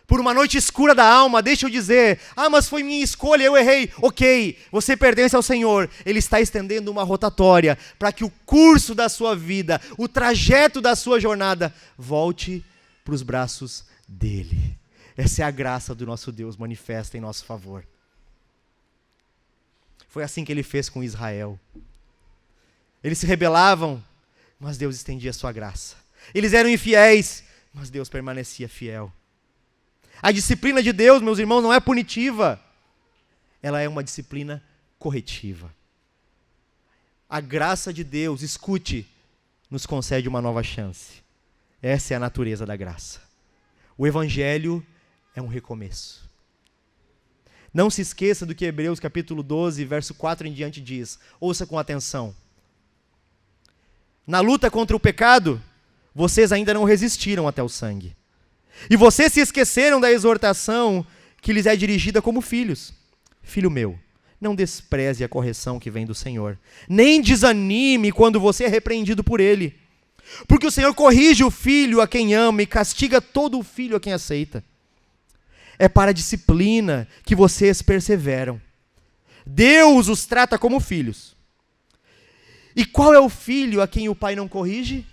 por uma noite escura da alma, deixa eu dizer, mas foi minha escolha, eu errei. Ok, você pertence ao Senhor. Ele está estendendo uma rotatória para que o curso da sua vida, o trajeto da sua jornada, volte para os braços dele. Essa é a graça do nosso Deus manifesta em nosso favor. Foi assim que ele fez com Israel. Eles se rebelavam, mas Deus estendia a sua graça. Eles eram infiéis, mas Deus permanecia fiel. A disciplina de Deus, meus irmãos, não é punitiva. Ela é uma disciplina corretiva. A graça de Deus, escute, nos concede uma nova chance. Essa é a natureza da graça. O Evangelho é um recomeço. Não se esqueça do que Hebreus capítulo 12, verso 4 em diante diz. Ouça com atenção. Na luta contra o pecado, vocês ainda não resistiram até o sangue. E vocês se esqueceram da exortação que lhes é dirigida como filhos. Filho meu, não despreze a correção que vem do Senhor, nem desanime quando você é repreendido por Ele. Porque o Senhor corrige o filho a quem ama e castiga todo o filho a quem aceita. É para a disciplina que vocês perseveram. Deus os trata como filhos. E qual é o filho a quem o pai não corrige?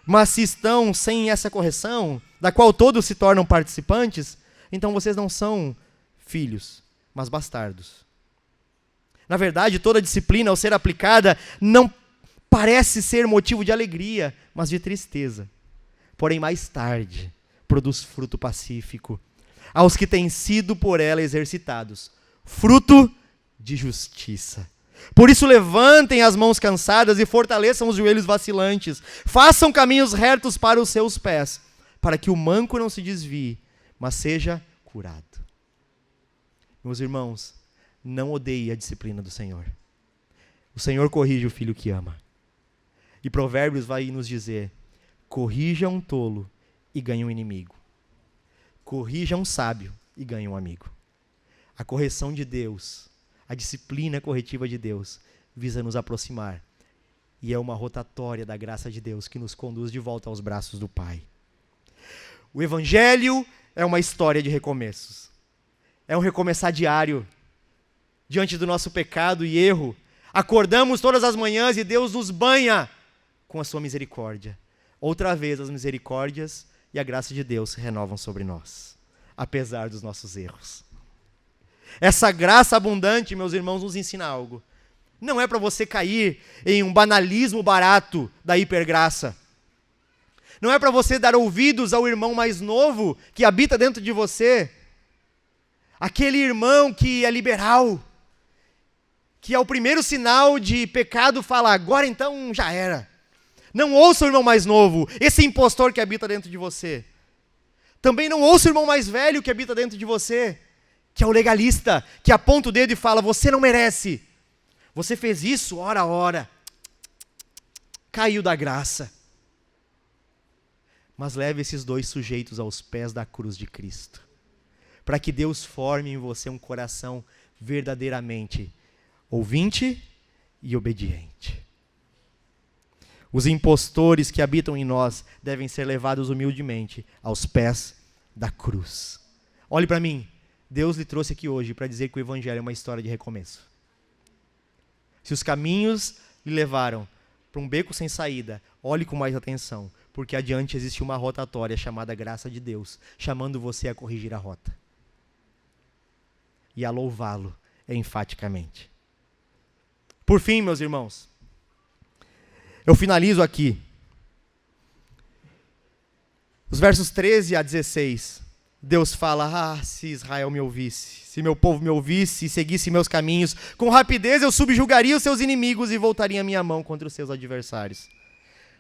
Mas se estão sem essa correção, da qual todos se tornam participantes, então vocês não são filhos, mas bastardos. Na verdade, toda disciplina, ao ser aplicada, não parece ser motivo de alegria, mas de tristeza. Porém, mais tarde, produz fruto pacífico aos que têm sido por ela exercitados, fruto de justiça. Por isso levantem as mãos cansadas e fortaleçam os joelhos vacilantes. Façam caminhos retos para os seus pés, para que o manco não se desvie, mas seja curado. Meus irmãos, não odeie a disciplina do Senhor. O Senhor corrige o filho que ama. E Provérbios vai nos dizer: corrija um tolo e ganhe um inimigo. Corrija um sábio e ganhe um amigo. A correção de Deus, a disciplina corretiva de Deus, visa nos aproximar. E é uma rotatória da graça de Deus que nos conduz de volta aos braços do Pai. O Evangelho é uma história de recomeços. É um recomeçar diário. Diante do nosso pecado e erro, acordamos todas as manhãs e Deus nos banha com a sua misericórdia. Outra vez as misericórdias e a graça de Deus se renovam sobre nós, apesar dos nossos erros. Essa graça abundante, meus irmãos, nos ensina algo. Não é para você cair em um banalismo barato da hipergraça. Não é para você dar ouvidos ao irmão mais novo que habita dentro de você. Aquele irmão que é liberal, que ao primeiro sinal de pecado fala: agora então já era. Não ouça o irmão mais novo, esse impostor que habita dentro de você. Também não ouça o irmão mais velho que habita dentro de você, que é o legalista, que aponta o dedo e fala: você não merece. Você fez isso, ora. Caiu da graça. Mas leve esses dois sujeitos aos pés da cruz de Cristo, para que Deus forme em você um coração verdadeiramente ouvinte e obediente. Os impostores que habitam em nós devem ser levados humildemente aos pés da cruz. Olhe para mim, Deus lhe trouxe aqui hoje para dizer que o Evangelho é uma história de recomeço. Se os caminhos lhe levaram para um beco sem saída, olhe com mais atenção, porque adiante existe uma rotatória chamada graça de Deus, chamando você a corrigir a rota e a louvá-lo enfaticamente. Por fim, meus irmãos, eu finalizo aqui. Os versos 13 a 16, Deus fala: se Israel me ouvisse, se meu povo me ouvisse e seguisse meus caminhos, com rapidez eu subjugaria os seus inimigos e voltaria a minha mão contra os seus adversários.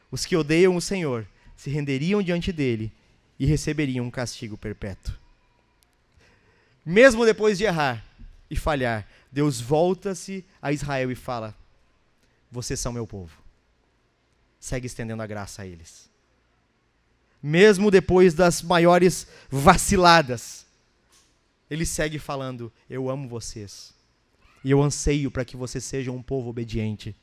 Os que odeiam o Senhor se renderiam diante dele e receberiam um castigo perpétuo. Mesmo depois de errar e falhar, Deus volta-se a Israel e fala: vocês são meu povo. Segue estendendo a graça a eles. Mesmo depois das maiores vaciladas, ele segue falando: eu amo vocês. E eu anseio para que vocês sejam um povo obediente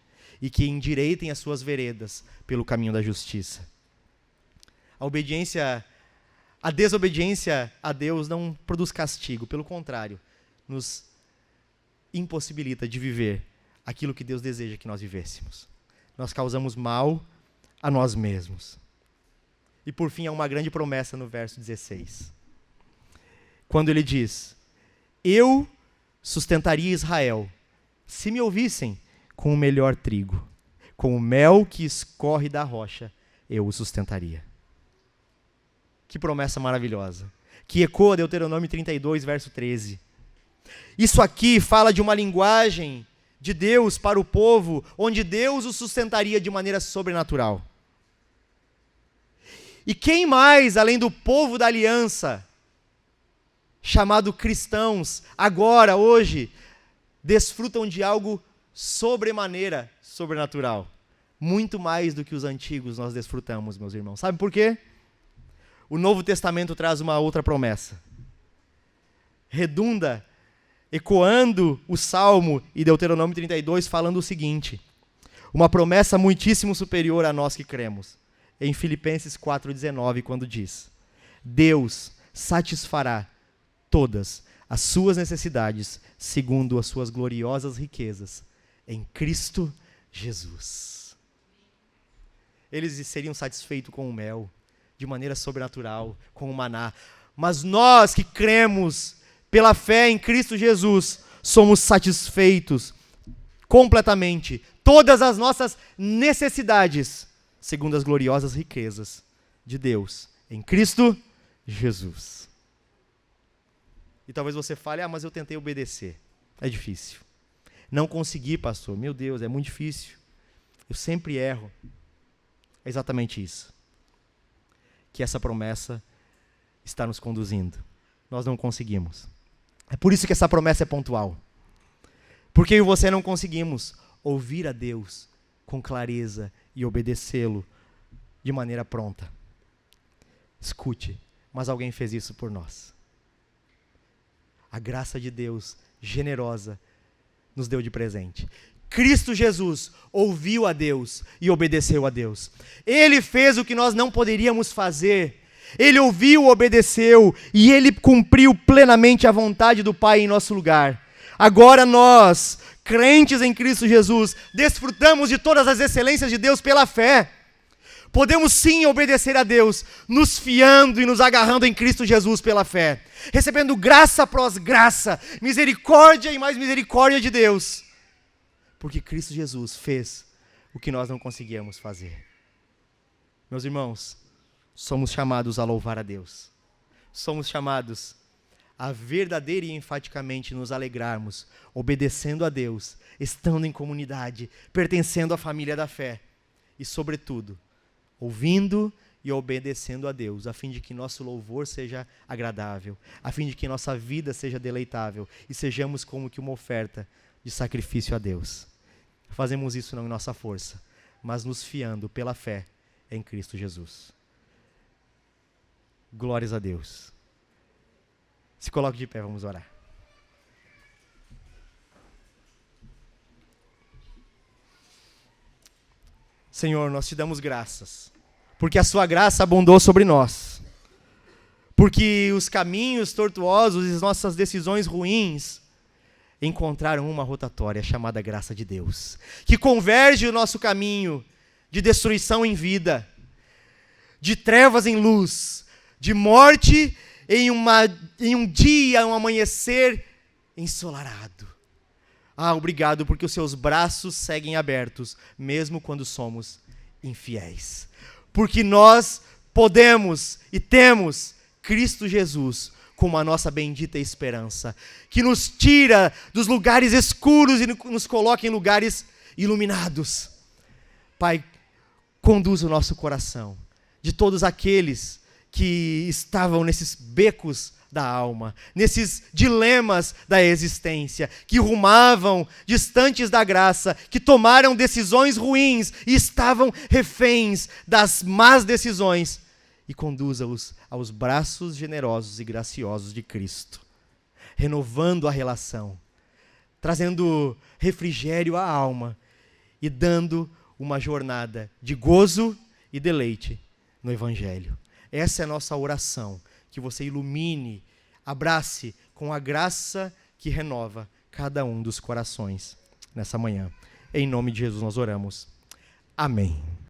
e que endireitem as suas veredas pelo caminho da justiça. A desobediência a Deus não produz castigo, pelo contrário, nos impossibilita de viver aquilo que Deus deseja que nós vivêssemos. Nós causamos mal a nós mesmos. E por fim, há uma grande promessa no verso 16. Quando ele diz: eu sustentaria Israel, se me ouvissem, com o melhor trigo, com o mel que escorre da rocha, eu o sustentaria. Que promessa maravilhosa, que ecoa Deuteronômio 32, verso 13. Isso aqui fala de uma linguagem de Deus para o povo, onde Deus o sustentaria de maneira sobrenatural. E quem mais, além do povo da aliança, chamado cristãos, agora, hoje, desfrutam de algo sobremaneira sobrenatural. Muito mais do que os antigos nós desfrutamos, meus irmãos. Sabe por quê? O Novo Testamento traz uma outra promessa. Redunda, ecoando o Salmo e Deuteronômio 32, falando o seguinte: uma promessa muitíssimo superior a nós que cremos. Em Filipenses 4,19, quando diz: Deus satisfará todas as suas necessidades, segundo as suas gloriosas riquezas, em Cristo Jesus. Eles seriam satisfeitos com o mel, de maneira sobrenatural, com o maná. Mas nós que cremos pela fé em Cristo Jesus, somos satisfeitos completamente, todas as nossas necessidades, segundo as gloriosas riquezas de Deus, em Cristo Jesus. E talvez você fale: mas eu tentei obedecer. É difícil. Não consegui, pastor. Meu Deus, é muito difícil. Eu sempre erro. É exatamente isso que essa promessa está nos conduzindo. Nós não conseguimos. É por isso que essa promessa é pontual. Porque eu e você não conseguimos ouvir a Deus com clareza e obedecê-lo de maneira pronta. Escute, mas alguém fez isso por nós. A graça de Deus, generosa, nos deu de presente. Cristo Jesus ouviu a Deus e obedeceu a Deus. Ele fez o que nós não poderíamos fazer. Ele ouviu, obedeceu e ele cumpriu plenamente a vontade do Pai em nosso lugar. Agora nós, crentes em Cristo Jesus, desfrutamos de todas as excelências de Deus pela fé. Podemos sim obedecer a Deus, nos fiando e nos agarrando em Cristo Jesus pela fé, recebendo graça após graça, misericórdia e mais misericórdia de Deus, porque Cristo Jesus fez o que nós não conseguíamos fazer. Meus irmãos, somos chamados a louvar a Deus, somos chamados a verdadeira e enfaticamente nos alegrarmos, obedecendo a Deus, estando em comunidade, pertencendo à família da fé e, sobretudo, ouvindo e obedecendo a Deus, a fim de que nosso louvor seja agradável, a fim de que nossa vida seja deleitável e sejamos como que uma oferta de sacrifício a Deus. Fazemos isso não em nossa força, mas nos fiando pela fé em Cristo Jesus. Glórias a Deus. Se coloque de pé, vamos orar. Senhor, nós te damos graças, porque a sua graça abundou sobre nós, porque os caminhos tortuosos e as nossas decisões ruins encontraram uma rotatória chamada graça de Deus, que converge o nosso caminho de destruição em vida, de trevas em luz, de morte em um dia, um amanhecer ensolarado. Obrigado, porque os seus braços seguem abertos, mesmo quando somos infiéis. Porque nós podemos e temos Cristo Jesus como a nossa bendita esperança, que nos tira dos lugares escuros e nos coloca em lugares iluminados. Pai, conduza o nosso coração de todos aqueles que estavam nesses becos da alma, nesses dilemas da existência, que rumavam distantes da graça, que tomaram decisões ruins e estavam reféns das más decisões, e conduza-os aos braços generosos e graciosos de Cristo, renovando a relação, trazendo refrigério à alma e dando uma jornada de gozo e deleite no Evangelho. Essa é a nossa oração, que você ilumine, abrace com a graça que renova cada um dos corações nessa manhã. Em nome de Jesus nós oramos. Amém.